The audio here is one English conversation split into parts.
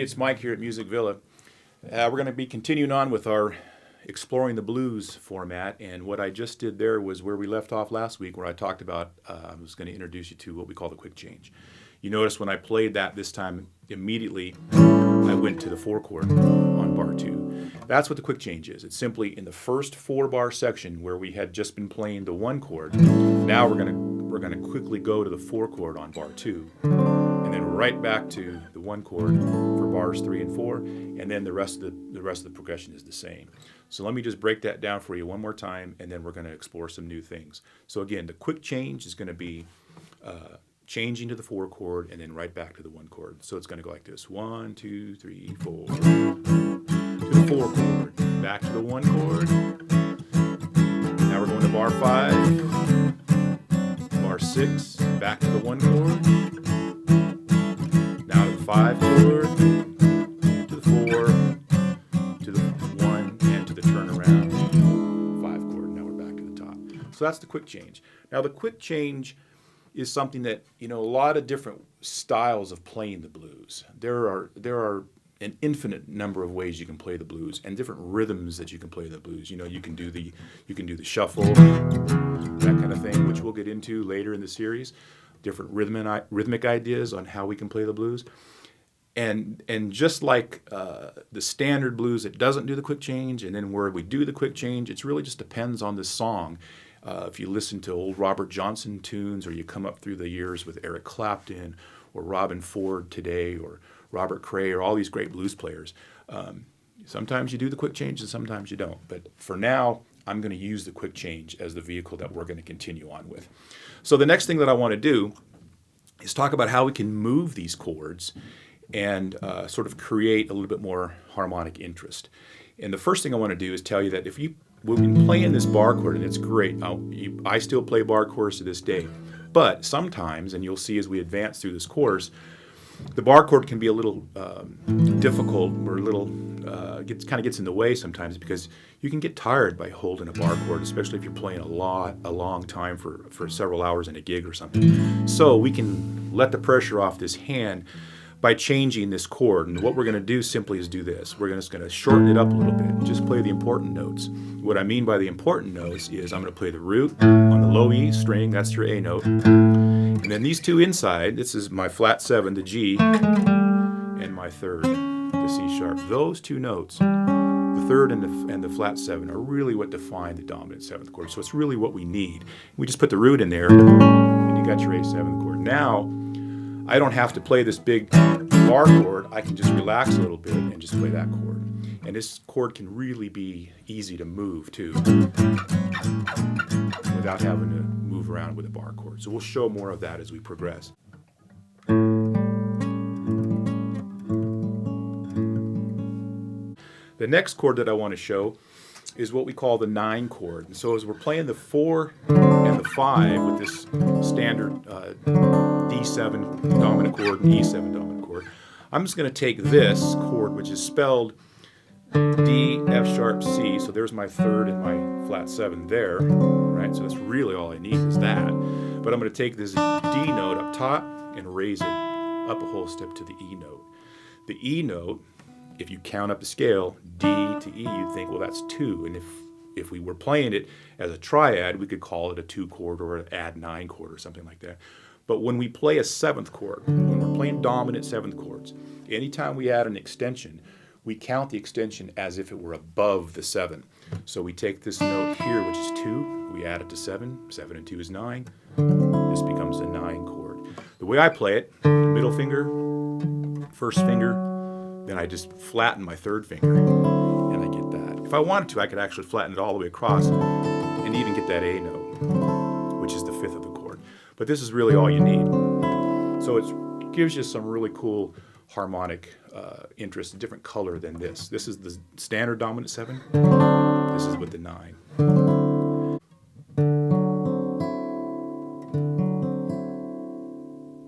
it's Mike here at Music Villa. We're going to be continuing on with our Exploring the Blues format, and what I just did there was where we left off last week, where I talked about, I was going to introduce you to what we call the quick change. You notice when I played that this time, immediately I went to the 4 chord on bar 2. That's what the quick change is. It's simply in the first 4-bar section where we had just been playing the 1 chord. Now we're going to quickly go to the 4 chord on bar 2, and then right back to the 1 chord for bars 3 and 4, and then the rest of the progression is the same. So let me just break that down for you one more time, and then we're going to explore some new things. So again, the quick change is going to be changing to the 4 chord and then right back to the 1 chord. So it's going to go like this: 1, 2, 3, 4, to the 4 chord, back to the 1 chord. Now we're going to bar 5, bar 6, back to the 1 chord. Now to the 5 chord, to the 4, to the 1, and to the turnaround 5 chord. Now we're back to the top. So that's the quick change. Now the quick change is something that, you know, a lot of different styles of playing the blues. There are an infinite number of ways you can play the blues and different rhythms that you can play the blues. You know, you can do the shuffle, that kind of thing, which we'll get into later in the series. Different rhythmic ideas on how we can play the blues. And just like the standard blues, it doesn't do the quick change, and then where we do the quick change, it really just depends on the song. If you listen to old Robert Johnson tunes, or you come up through the years with Eric Clapton or Robin Ford today, or Robert Cray, or all these great blues players, sometimes you do the quick change and sometimes you don't. But for now, I'm going to use the quick change as the vehicle that we're going to continue on with. So the next thing that I want to do is talk about how we can move these chords and sort of create a little bit more harmonic interest. And the first thing I want to do is tell you that we've been playing this bar chord, and it's great. I still play bar chords to this day. But sometimes, and you'll see as we advance through this course, the bar chord can be a little difficult, or a little kind of gets in the way sometimes, because you can get tired by holding a bar chord, especially if you're playing a long time for several hours in a gig or something. So we can let the pressure off this hand by changing this chord. And what we're going to do simply is do this. We're just going to shorten it up a little bit and just play the important notes. What I mean by the important notes is I'm going to play the root on the low E string, that's your A note. And then these two inside, this is my flat 7, the G, and my 3rd, the C sharp. Those two notes, the 3rd and the flat 7, are really what define the dominant 7th chord. So it's really what we need. We just put the root in there, and you got your A 7th chord. Now, I don't have to play this big bar chord. I can just relax a little bit and just play that chord. And this chord can really be easy to move too, without having to move around with a bar chord. So we'll show more of that as we progress. The next chord that I want to show is what we call the 9 chord. And so as we're playing the 4 and the 5 with this standard D7 dominant chord and E7 dominant chord, I'm just going to take this chord, which is spelled D, F sharp, C. So there's my 3rd and my flat 7 there, right? So that's really all I need is that. But I'm going to take this D note up top and raise it up a whole step to the E note. The E note, if you count up the scale, D to E, you'd think, well, that's 2. And if we were playing it as a triad, we could call it a 2 chord or an add 9 chord or something like that. But when we play a 7th chord, when we're playing dominant 7th chords, anytime we add an extension, we count the extension as if it were above the 7. So we take this note here, which is 2, we add it to 7, 7 and 2 is 9, this becomes a 9 chord. The way I play it, middle finger, first finger, then I just flatten my 3rd finger, and I get that. If I wanted to, I could actually flatten it all the way across and even get that A note, which is the 5th of the chord. But this is really all you need. So it gives you some really cool harmonic interest, a different color than this. This is the standard dominant 7. This is with the 9.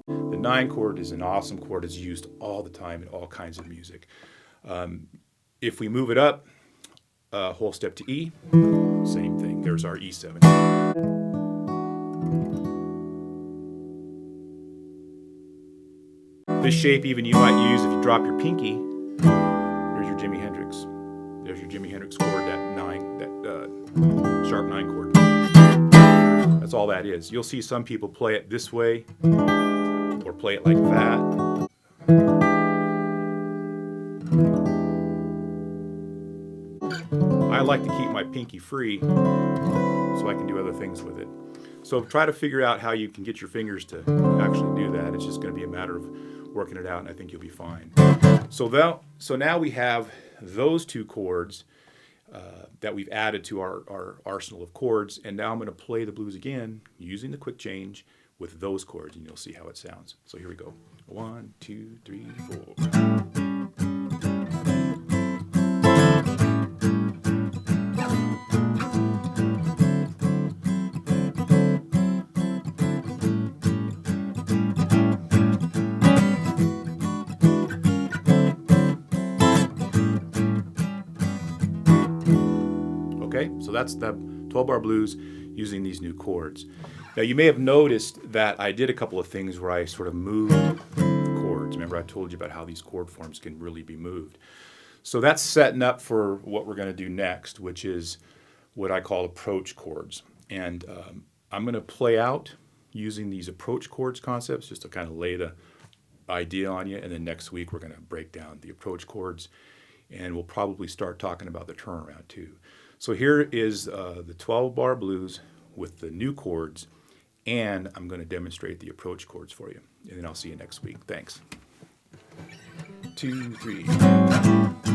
The 9 chord is an awesome chord. It's used all the time in all kinds of music. If we move it up a whole step to E, same thing. There's our E7. the shape even you might use if you drop your pinky. There's your Jimi Hendrix. There's your Jimi Hendrix chord, that sharp 9 chord. That's all that is. You'll see some people play it this way or play it like that. I like to keep my pinky free so I can do other things with it. So try to figure out how you can get your fingers to actually do that. It's just going to be a matter of working it out, and I think you'll be fine. So now we have those 2 chords that we've added to our arsenal of chords, and now I'm going to play the blues again using the quick change with those chords, and you'll see how it sounds. So here we go. 1, 2, 3, 4. Okay, so that's the 12-bar blues using these new chords. Now you may have noticed that I did a couple of things where I sort of moved the chords. Remember I told you about how these chord forms can really be moved. So that's setting up for what we're going to do next, which is what I call approach chords. And I'm going to play out using these approach chords concepts just to kind of lay the idea on you. And then next week we're going to break down the approach chords, and we'll probably start talking about the turnaround too. So here is the 12-bar blues with the new chords, and I'm going to demonstrate the approach chords for you. And then I'll see you next week. Thanks. 2, 3.